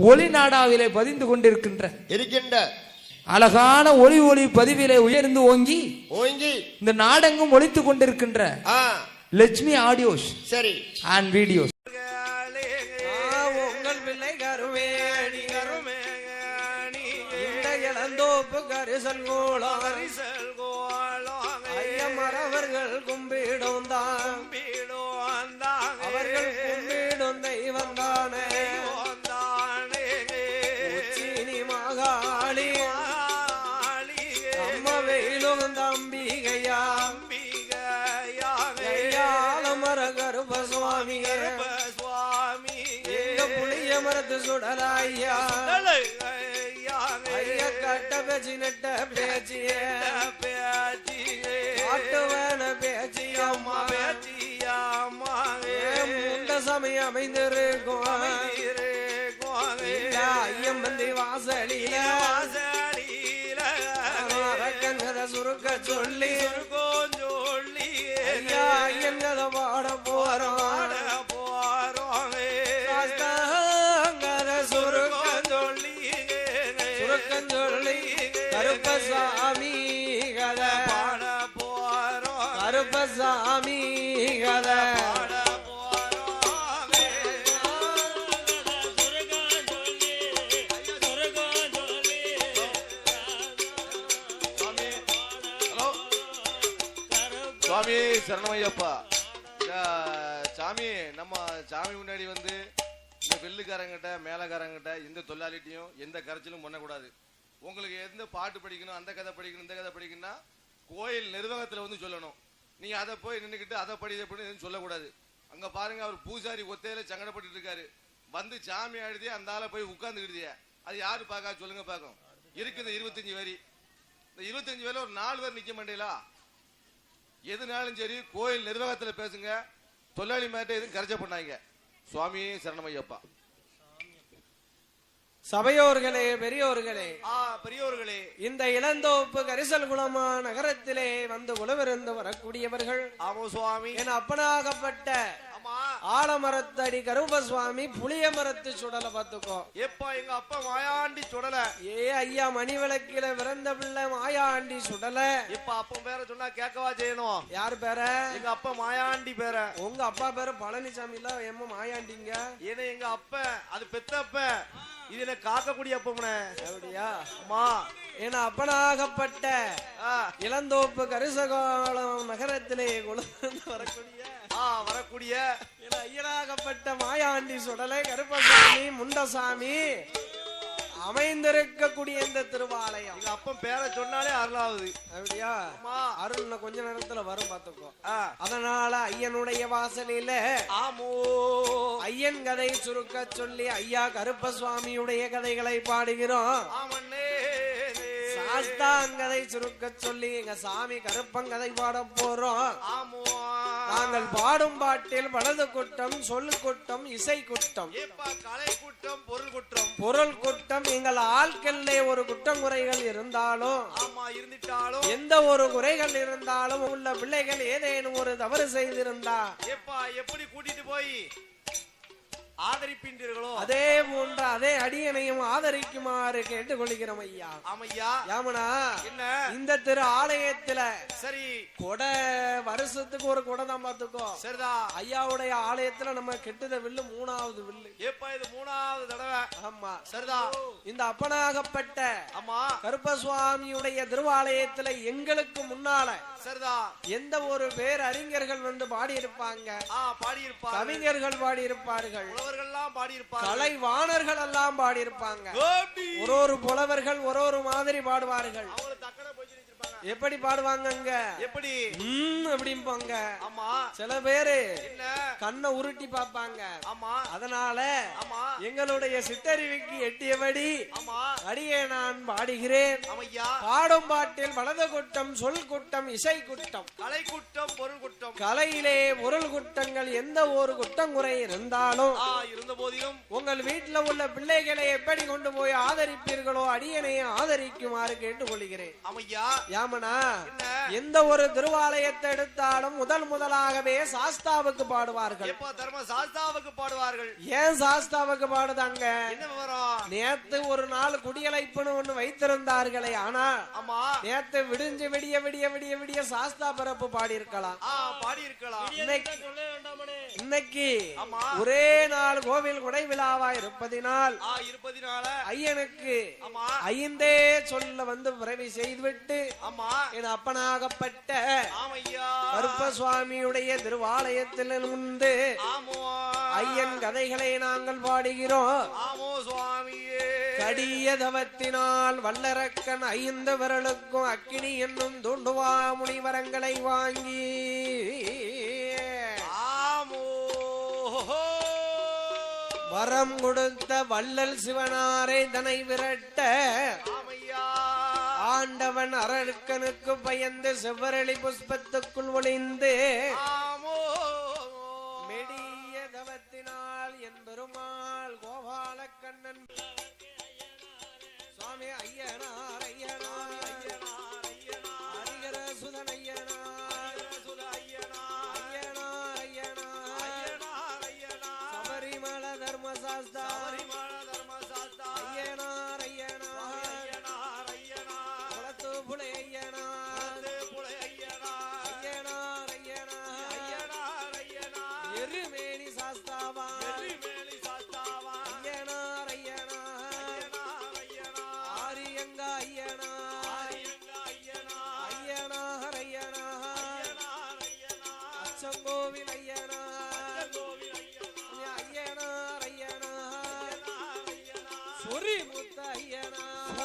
ஒளி நாடாவிலே பதிந்து கொண்டிருக்கின்ற அழகான ஒளி ஒளி பதிவிலே உயர்ந்து ஓங்கி இந்த நாடெங்கும் ஒலித்துக் கொண்டிருக்கின்ற லட்சுமி ஆடியோஸ் சரி அண்ட் வீடியோஸ் உங்கள் பிள்ளை கருமேணி இந்த இளந்தோப்பு கரிசல் கோலம் ஐயமரவர்கள் கும்பிடும் தான் அவர்கள் கும்பிடும் தெய்வம் தானே உச்சினி மகாளி அம்ம வெயிலும் தம்பிகையா மர கருப்ப சுவாமி எங்க புளிய மரத்து சுடலாய்யா ஐயா கட்ட பேச்சு நெட்ட பேச்சிய ஆட்டுவன பேச்சியம்மா முண்ட சமயம் அமைந்திருக்கும் ஐயம் வந்து வாசலில அரக்கங்கத சுருக்க சொல்லி ஐயா ஐயங்கத பாட போறோம் சுருக்கஞ்சொல்லி கருப்பசாமி கத பாட போறோம் கருப்பசாமி கத சுவாமி சரணமையப்பா. சாமி நம்ம சாமி முன்னாடி வந்து இந்த வெள்ளுக்காரங்கிட்ட மேலக்காரங்கிட்ட எந்த தொழிலாளிட்டையும் எந்த கரைச்சலும் பண்ணக்கூடாது. உங்களுக்கு எந்த பாட்டு படிக்கணும், அந்த கதை படிக்கணும், இந்த கதை படிக்கணும்னா கோயில் நிர்வாகத்தில் வந்து சொல்லணும். நீங்க அதை போய் நின்றுக்கிட்டு அதை படின்னு சொல்லக்கூடாது. அங்க பாருங்க, அவர் பூசாரி ஒத்தையில சங்கடப்பட்டு இருக்காரு. வந்து சாமி ஆடுதே அந்த ஆளை போய் உட்கார்ந்துக்கிட்டே அது யாரு பார்க்க சொல்லுங்க பார்க்கும். இருக்குது 25 வரி. இந்த 25 வரையில ஒரு 4 பேர் நிக்க மாட்டீங்களா? எதுனாலும் சரி கோயில் நிர்வாகத்தில் பேசுங்க. தொழிலாளி மேட்ட எதுவும் கரைச்ச பண்ணாங்க. சுவாமி சரணமையப்பா. சபையோர்களே, பெரியோர்களே, பெரியோர்களே, இந்த இளந்தோப்பு கரிசல் குளமா நகரத்திலே வந்து குலவிருந்து வரக்கூடியவர்கள் ஆமோ சுவாமி என் அப்பனாகப்பட்ட ஆலமரத்தடி கருப்பசுவாமி புளிய மரத்து சுடலை பார்த்துக்கோ. எப்பா எங்க அப்பா மாயாண்டி சுடல. ஐயா மணி விளக்கில பிறந்த பிள்ளை மாயாண்டி சுடல. இப்ப அப்பா பேர சொன்னா கேட்கவா செய்யணும்? யாரு பேர? எங்க அப்பா மாயாண்டி பேர. உங்க அப்பா பேரு பழனிசாமி இல்ல எம்ம மாயாண்டிங்க? ஏன்னா எங்க அப்ப அது பெத்தப்ப இது என்ன காக்கக்கூடிய அப்பம்னே. அப்படியா? அம்மா என அப்பனாகப்பட்ட இளந்தோப்பு கரிசகாலம் நகரத்திலே வரக்கூடிய ஐயனாகப்பட்ட மாயாண்டி சுடலை கருப்பசாமி முண்டசாமி அமைந்திருக்கக்கூடிய இந்த திருவாலயம். எங்க அப்பன் பேரை சொன்னாலே அருளாவது. அப்படியா? அருள் கொஞ்ச நேரத்துல வரும் பாத்துக்கோ. அதனால ஐயனுடைய வாசலில ஐயன் கதை சுருக்க சொல்லி ஐயா கருப்பசுவாமியுடைய கதைகளை பாடுகிறோம். சாஸ்தாங்கதை சுருக்க சொல்லி எங்க சாமி கருப்பங்கதை பாட போறோம். நாங்கள் பாடும் பாட்டில் வலது குற்றம், சொல் குற்றம், இசை குற்றம், கலை குற்றம், பொருள் குற்றம். பொருள் குற்றம் எங்கள் ஆட்களிலே ஒரு குற்றம் குறைகள் இருந்தாலும் எந்த ஒரு குறைகள் இருந்தாலும் உள்ள பிள்ளைகள் ஏதேனும் ஒரு தவறு செய்திருந்தா எப்படி கூட்டிட்டு போய் ஆதரிப்பீர்களோ அதே போன்ற அதே அடியனையும் ஆதரிக்குமாறு கேட்டுக்கொள்கிறோம் ஐயா. ஆமையா. யாமனா என்ன இந்த திரு ஆலயத்துல சரி கொடை வருஷத்துக்கு ஒரு கொடை தான் பாத்துக்கோ. சரிதா. ஐயாவுடைய ஆலயத்துல நம்ம கெட்டுத வில்லு 3வது வில்லு. ஏப்பா இது 3வது தடவை. ஆமா சரிதா. இந்த அப்பனாகப்பட்ட ஆமா கருப்பசுவாமியுடைய திருவாலயத்துல எங்களுக்கு முன்னால சரிதா எந்த ஒரு பேர் அறிஞர்கள் வந்து பாடி இருப்பாங்க, பாடியிருப்பாங்க, கவிஞர்கள் பாடி இருப்பார்கள், பாடியிருப்பாங்க, கலைவாணர்கள் எல்லாம் பாடி இருப்பாங்க. ஒரு புலவர்கள் ஒரு மாதிரி பாடுவார்கள். எப்படி பாடுவாங்க? எப்படி அப்படிம்பாங்க. ஆமா. சில பேரு கண்ணை உருட்டி பாப்பாங்க. ஆமா. அதனால எங்களுடைய சித்தறிவுக்கு எட்டியபடி அடியே நான் பாடுகிறேன். பாடும் பாட்டில் வலது குட்டம், சொல் குட்டம், இசை குட்டம், கலை குட்டம், பொருள் குட்டம். கலையிலே பொருள் குட்டங்கள் எந்த ஒரு குற்றங்குறை இருந்தாலும் இருந்த போதிலும் உங்கள் வீட்டில் உள்ள பிள்ளைகளை எப்படி கொண்டு போய் ஆதரிப்பீர்களோ அடியனை ஆதரிக்குமாறு கேட்டுக்கொள்கிறேன். ஆமையா. ஆமனா எந்த ஒரு திருவாலயத்தை எடுத்தாலும் முதலாகவே சாஸ்தாவுக்கு பாடுவார்கள். சாஸ்தாவுக்கு பாடுவார்கள். ஏன் சாஸ்தாவுக்கு பாடுதாங்க? என்ன விவரம்? நேத்து ஒரு நாள் குடியலைப்புன்னு ஒண்ணு வைத்திருந்தார்களே, ஆனா நேத்து விடிஞ்சு விடிய விடிய விடிய விடிய சாஸ்தா பிறப்பு பாடி இருக்கலாம். இன்னைக்கு ஒரே நாள் கோவில் குடை விழாவா இருப்பதினால் ஐயனுக்கு ஐந்தே சொல்ல வந்து பிறவி செய்துவிட்டு என் அப்பனாகப்பட்ட கருப்பசுவாமியுடைய திருவாலயத்தில் முன்பு ஐயன் கதைகளை நாங்கள் பாடுகிறோம். கடிய தவத்தினால் வல்லரக்கன் 5 விரலுக்கும் அக்கினி என்னும் தூண்டுவா முனிவரங்களை வாங்கி வரம் கொடுத்த வள்ளல் சிவனாரை தனை விரட்ட ஆண்டவன் அரக்கனுக்கு பயந்து செவ்வரளி புஷ்பத்துக்குள் ஒளிந்து மெடிய தவத்தினால் என் பெருமாள் கோபாலக்கண்ணன் சுவாமி ஐயனார் ஐயனார் ஹரிகர சுதன் ஐயனார் ஐயனார் ஐயனார் சபரிமல தர்மசாஸ்தா ஐயனார் ஐயனார் குளத்து புலை ஐயனார் ஐயனார் ஐயனார் எருமேலி சாஸ்தாவா ஐயனார் ஐயனார் ஆரியங்க ஐயனார் ஐயனார் ஐயனார் அச்சங்கோவில் ஐயனார் ஐயனார் ஐயனார் சொரிமுத்த ஐயனார்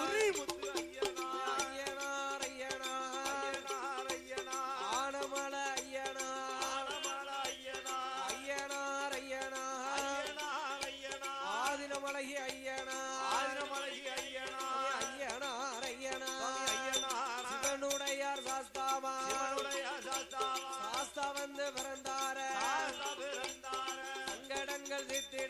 ஐயனார் ஐயனார் ஆனமல ஐயனார் ஐயனார் ஐயனார் ஆதினமலை ஐயனார் ஐயனார் ஐயனார் சிவனுடையார் சாஸ்தாவா சாஸ்தா வந்து பிறந்தார சங்கடங்கள் சித்தி